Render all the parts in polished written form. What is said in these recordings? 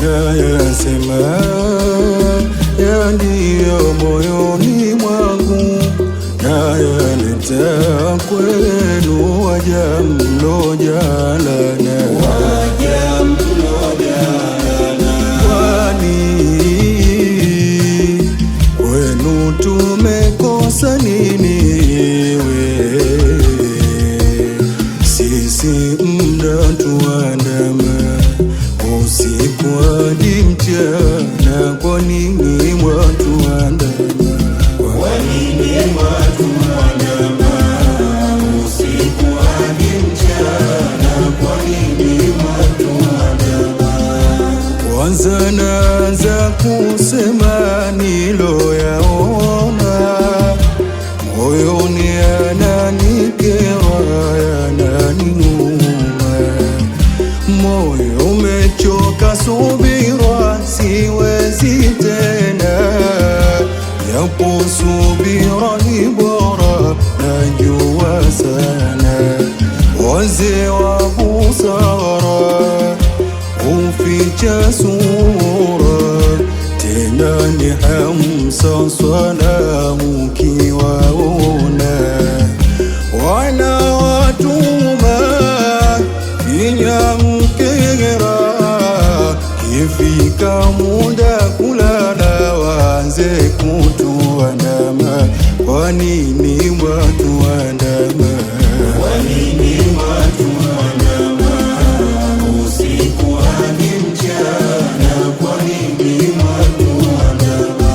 nayasema yaliyo moyoni mwangu, nayaleta kwenu waja mlojalana. Kwani kwenu tumekosa nini? Sisi mnatuandama usiku hadi mchana, kwa nini mwatuandama? Kwa nini mwatuandama usiku hadi mchana, kwa nini mwatuandama? Kwanza naanza kusema niloyaona, moyoni yananikera, yananiuma. Moyo umechoka subira, siwezi tena, japo subira ni bora, najua sana. Wazee wa busara huficha sura, tena ni hamsa swala mukiwaona. Wanawatuma vinyamkera, kifika muda kulala waanze kutuandama. Kwa nini mwatuandama? Kwa nini mwatuandama usiku hadi mchana, kwa nini mwatuandama?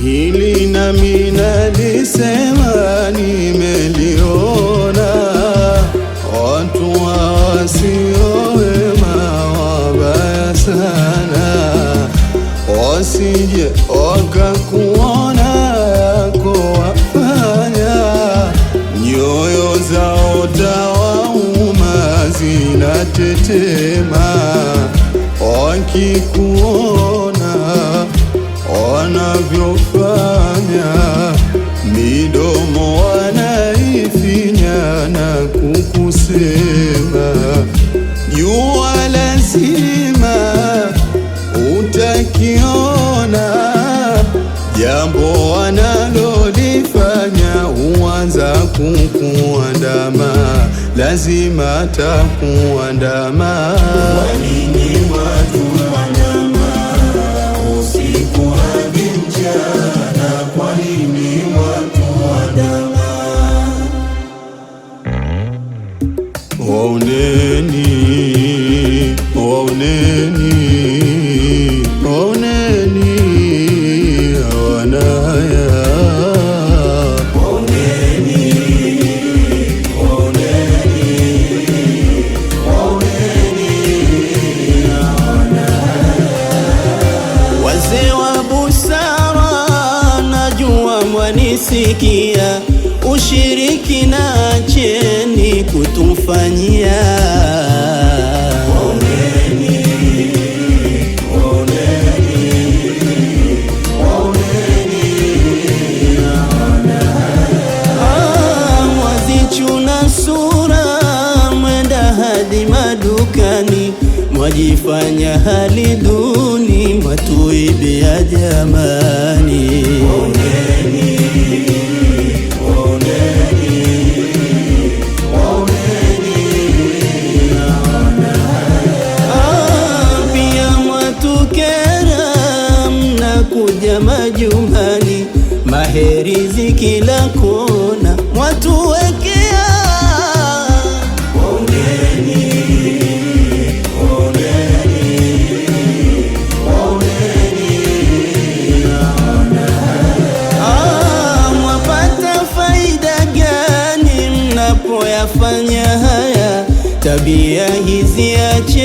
Hili nami nalisema, nimeliona watu wasio wema, wabaya sana, wasije wakakuona yako wafanya, nyoyo zao tawauma, zinatetema wakikuona wanavyofanya, midomo wanaifinya na kukusema. Jua lazima utakiona, jambo wanalolifanya huanza kukuandama, lazima takuandama. Kwa nini mwatuandama usiku hadi mchana, kwa nini mwatuandama? Waoneni, waoneni, waoneni hawana haya. Waoneni, waoneni, waoneni hawana haya. Wazee wa busara, najua mwanisikia, ushirikina acheni kutufanyia. Waoneni, waoneni, waoneni hawana haya. Mwazichuna sura, mwenda hadi madukani, mwajifanya hali duni, mwatuibia jamani. Waoneni, waoneni, waoneni hawana haya. Pia mwatukera, mnakuja majumbani, maheri hizi kila kona mwatuwekea. Mwapata faida gani mnapoyafanya haya? Tabia hizi acha